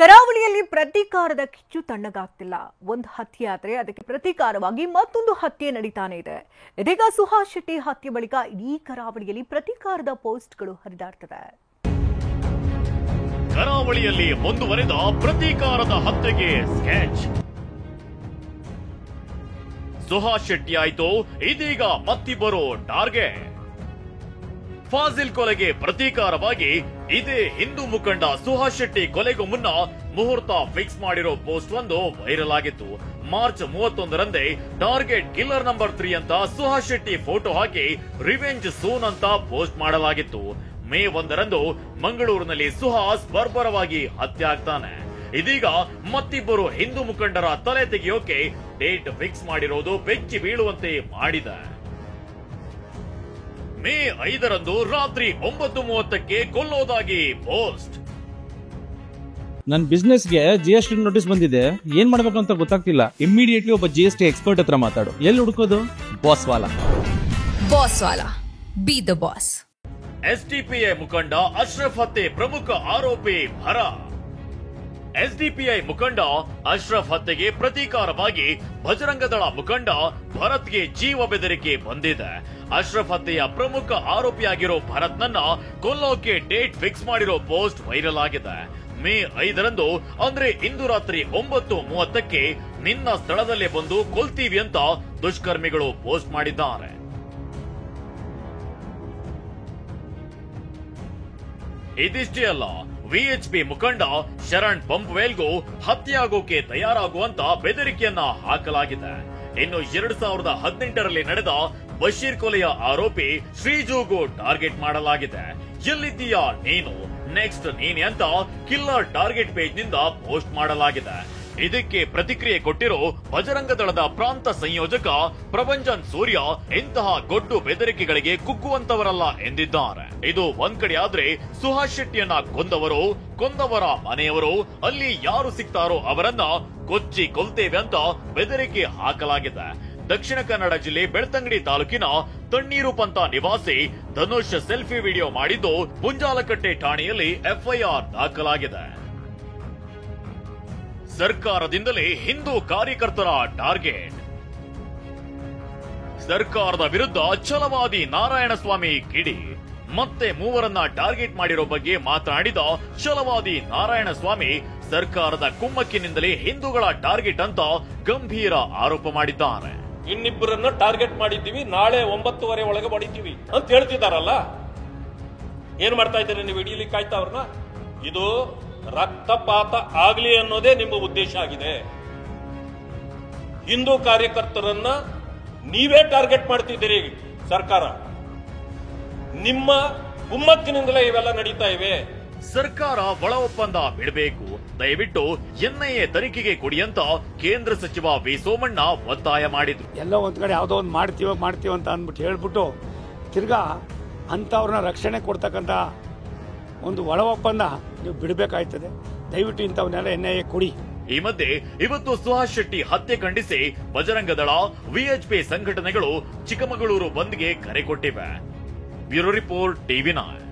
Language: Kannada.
ಕರಾವಳಿಯಲ್ಲಿ ಪ್ರತೀಕಾರದ ಕಿಚ್ಚು ತಣ್ಣಗಾಗ್ತಿಲ್ಲ. ಒಂದು ಹತ್ಯೆ ಆದ್ರೆ ಅದಕ್ಕೆ ಪ್ರತೀಕಾರವಾಗಿ ಮತ್ತೊಂದು ಹತ್ಯೆ ನಡೀತಾನೆ ಇದೆ. ಇದೀಗ ಸುಹಾಸ್ ಶೆಟ್ಟಿ ಹತ್ಯೆ ಬಳಿಕ ಇಡೀ ಕರಾವಳಿಯಲ್ಲಿ ಪ್ರತೀಕಾರದ ಪೋಸ್ಟ್ಗಳು ಹರಿದಾಡ್ತಿದೆ. ಕರಾವಳಿಯಲ್ಲಿ ಮುಂದುವರೆದ ಪ್ರತೀಕಾರದ ಹತ್ಯೆಗೆ ಸ್ಕೆಚ್. ಸುಹಾಸ್ ಶೆಟ್ಟಿ ಆಯ್ತು, ಇದೀಗ ಮತ್ತಿಬ್ಬರು ಟಾರ್ಗೆಟ್. ಫಾಜಿಲ್ ಕೊಲೆಗೆ ಪ್ರತೀಕಾರವಾಗಿ ಇದೇ ಹಿಂದೂ ಮುಖಂಡ ಸುಹಾಸ್ ಶೆಟ್ಟಿ ಕೊಲೆಗೂ ಮುನ್ನ ಮುಹೂರ್ತ ಫಿಕ್ಸ್ ಮಾಡಿರೋ ಪೋಸ್ಟ್ ಒಂದು ವೈರಲ್ ಆಗಿತ್ತು. ಮಾರ್ಚ್ 31ರಂದೇ ಟಾರ್ಗೆಟ್ ಕಿಲ್ಲರ್ ನಂಬರ್ 3 ಅಂತ ಸುಹಾಸ್ ಶೆಟ್ಟಿ ಫೋಟೋ ಹಾಕಿ ರಿವೆಂಜ್ ಸೂನ್ ಅಂತ ಪೋಸ್ಟ್ ಮಾಡಲಾಗಿತ್ತು. ಮೇ 1ರಂದು ಮಂಗಳೂರಿನಲ್ಲಿ ಸುಹಾಸ್ ಬರ್ಬರವಾಗಿ ಹತ್ಯೆ ಆಗ್ತಾನೆ. ಇದೀಗ ಮತ್ತಿಬ್ಬರು ಹಿಂದೂ ಮುಖಂಡರ ತಲೆ ತೆಗೆಯೋಕೆ ಡೇಟ್ ಫಿಕ್ಸ್ ಮಾಡಿರೋದು ಬೆಚ್ಚಿ ಬೀಳುವಂತೆ ಮಾಡಿದೆ. ಮೇ 5ರಂದು ರಾತ್ರಿ 9:30ಕ್ಕೆ ಕೊಲ್ಲೋದಾಗಿ ಪೋಸ್ಟ್. ನನ್ನ ಬಿಸ್ನೆಸ್ಗೆ GST ನೋಟಿಸ್ ಬಂದಿದೆ, ಏನ್ ಮಾಡ್ಬೇಕು ಅಂತ ಗೊತ್ತಾಗ್ತಿಲ್ಲ. ಇಮಿಡಿಯೇಟ್ಲಿ ಒಬ್ಬ GST ಎಕ್ಸ್ಪರ್ಟ್ ಹತ್ರ ಮಾತಾಡು. ಎಲ್ಲಿ ಹುಡುಕೋದು? ಬಾಸ್ ವಾಲಾ ಬಿ ದ ಬಾಸ್. SDPI ಮುಖಂಡ ಅಶ್ರಫ್ ಹತ್ಯೆ ಪ್ರಮುಖ ಆರೋಪಿ ಭರ. SDPI ಮುಖಂಡ ಅಶ್ರಫ್ ಹತ್ಯೆಗೆ ಪ್ರತೀಕಾರವಾಗಿ ಬಜರಂಗದಳ ಮುಖಂಡ ಭರತ್ಗೆ ಜೀವ ಬೆದರಿಕೆ ಬಂದಿದೆ. ಅಶ್ರಫ್ ಹತ್ಯೆಯ ಪ್ರಮುಖ ಆರೋಪಿಯಾಗಿರೋ ಭರತ್ನನ್ನ ಕೊಲ್ಲೋಕೆ ಡೇಟ್ ಫಿಕ್ಸ್ ಮಾಡಿರೋ ಪೋಸ್ಟ್ ವೈರಲ್ ಆಗಿದೆ. ಮೇ 5ರಂದು ಅಂದ್ರೆ ಇಂದು ರಾತ್ರಿ 9:30ಕ್ಕೆ ನಿನ್ನ ಸ್ಥಳದಲ್ಲೇ ಬಂದು ಕೊಲ್ತೀವಿ ಅಂತ ದುಷ್ಕರ್ಮಿಗಳು ಪೋಸ್ಟ್ ಮಾಡಿದ್ದಾರೆ. ಇದಿಷ್ಟೇ ಅಲ್ಲ, VHP ಮುಖಂಡ ಶರಣ್ ಪಂಪ್ವೇಲ್ಗೂ ಹತ್ಯೆಯಾಗೋಕೆ ತಯಾರಾಗುವಂತ ಬೆದರಿಕೆಯನ್ನ ಹಾಕಲಾಗಿದೆ. ಇನ್ನು 2018ರಲ್ಲಿ ನಡೆದ ಬಶೀರ್ ಕೊಲೆಯ ಆರೋಪಿ ಶ್ರೀಜೂಗೂ ಟಾರ್ಗೆಟ್ ಮಾಡಲಾಗಿದೆ. ಎಲ್ಲಿದ್ದೀಯಾ ನೀನು, ನೆಕ್ಸ್ಟ್ ನೀನೆ ಅಂತ ಕಿಲ್ಲರ್ ಟಾರ್ಗೆಟ್ ಪೇಜ್ ನಿಂದ ಪೋಸ್ಟ್ ಮಾಡಲಾಗಿದೆ. ಇದಕ್ಕೆ ಪ್ರತಿಕ್ರಿಯೆ ಕೊಟ್ಟಿರೋ ಬಜರಂಗ ದಳದ ಪ್ರಾಂತ ಸಂಯೋಜಕ ಪ್ರಭಂಜನ್ ಸೂರ್ಯ ಇಂತಹ ಗೊಡ್ಡು ಬೆದರಿಕೆಗಳಿಗೆ ಕುಗ್ಗುವಂತವರಲ್ಲ ಎಂದಿದ್ದಾರೆ. ಇದು ಒಂದ್ ಕಡೆ ಆದ್ರೆ ಸುಹಾಸ್ ಶೆಟ್ಟಿಯನ್ನ ಕೊಂದವರ ಮನೆಯವರು ಅಲ್ಲಿ ಯಾರು ಸಿಗ್ತಾರೋ ಅವರನ್ನ ಕೊಚ್ಚಿ ಕೊಲ್ತೇವೆ ಅಂತ ಬೆದರಿಕೆ ಹಾಕಲಾಗಿದೆ. ದಕ್ಷಿಣ ಕನ್ನಡ ಜಿಲ್ಲೆ ಬೆಳ್ತಂಗಡಿ ತಾಲೂಕಿನ ತಣ್ಣೀರು ಪಂತ ನಿವಾಸಿ ಧನುಷ್ ಸೆಲ್ಫಿ ವಿಡಿಯೋ ಮಾಡಿದ್ದು ಪುಂಜಾಲಕಟ್ಟೆ ಠಾಣೆಯಲ್ಲಿ FIR ದಾಖಲಾಗಿದೆ. ಸರ್ಕಾರದಿಂದಲೇ ಹಿಂದೂ ಕಾರ್ಯಕರ್ತರ ಟಾರ್ಗೆಟ್. ಸರ್ಕಾರದ ವಿರುದ್ಧ ಛಲವಾದಿ ನಾರಾಯಣಸ್ವಾಮಿ ಕಿಡಿ. ಮತ್ತೆ ಮೂವರನ್ನ ಟಾರ್ಗೆಟ್ ಮಾಡಿರೋ ಬಗ್ಗೆ ಮಾತನಾಡಿದ ಛಲವಾದಿ ನಾರಾಯಣಸ್ವಾಮಿ ಸರ್ಕಾರದ ಕುಮ್ಮಕ್ಕಿನಿಂದಲೇ ಹಿಂದೂಗಳ ಟಾರ್ಗೆಟ್ ಅಂತ ಗಂಭೀರ ಆರೋಪ ಮಾಡಿದ್ದಾರೆ. ಇನ್ನಿಬ್ಬರನ್ನ ಟಾರ್ಗೆಟ್ ಮಾಡಿದ್ದೀವಿ, ನಾಳೆ 9:30 ಒಳಗೆ ಹೊಡಿತೀವಿ ಅಂತ ಹೇಳ್ತಿದಾರಲ್ಲ. ಏನ್ ಮಾಡ್ತಾ ಇದ್ದೀರಿ ನೀವು? ಹಿಡಿಯಲಿಕ್ಕೆ ಆಯ್ತಾ ಅವ್ರನ್ನ? ಇದು ರಕ್ತಪಾತ ಆಗ್ಲಿ ಅನ್ನೋದೇ ನಿಮ್ಮ ಉದ್ದೇಶ ಆಗಿದೆ. ಹಿಂದೂ ಕಾರ್ಯಕರ್ತರನ್ನ ನೀವೇ ಟಾರ್ಗೆಟ್ ಮಾಡ್ತಿದ್ದೀರಿ. ಸರ್ಕಾರ ನಿಮ್ಮ ಕುಮ್ಮಕ್ಕಿನಿಂದಲೇ ಇವೆಲ್ಲ ನಡೀತಾ ಇವೆ. ಸರ್ಕಾರ ಒಳ ಒಪ್ಪಂದ ಬಿಡಬೇಕು, ದಯವಿಟ್ಟು NIA ತನಿಖೆಗೆ ಕೊಡಿ ಅಂತ ಕೇಂದ್ರ ಸಚಿವ ವಿ ಸೋಮಣ್ಣ ಒತ್ತಾಯ ಮಾಡಿದ್ರು. ಎಲ್ಲೋ ಒಂದ್ ಕಡೆ ಯಾವ್ದೋ ಒಂದು ಮಾಡ್ತೀವ ಅಂತ ಅಂದ್ಬಿಟ್ಟು ಹೇಳ್ಬಿಟ್ಟು ತಿರ್ಗಾ ಅಂತವ್ರನ್ನ ರಕ್ಷಣೆ ಕೊಡ್ತಕ್ಕಂತ ಒಂದು ಒಳ ಒಪ್ಪಂದ ನೀವು ಬಿಡಬೇಕಾಯ್ತದೆ. ದಯವಿಟ್ಟು ಇಂಥವನ್ನೆಲ್ಲ NIA ಕೊಡಿ. ಈ ಮಧ್ಯೆ ಇವತ್ತು ಸುಹಾಸ್ ಶೆಟ್ಟಿ ಹತ್ಯೆ ಖಂಡಿಸಿ ಬಜರಂಗ ದಳ, VHP ಸಂಘಟನೆಗಳು ಚಿಕ್ಕಮಗಳೂರು ಬಂದ್ಗೆ ಕರೆ ಕೊಟ್ಟಿವೆ. Bureau report TV9.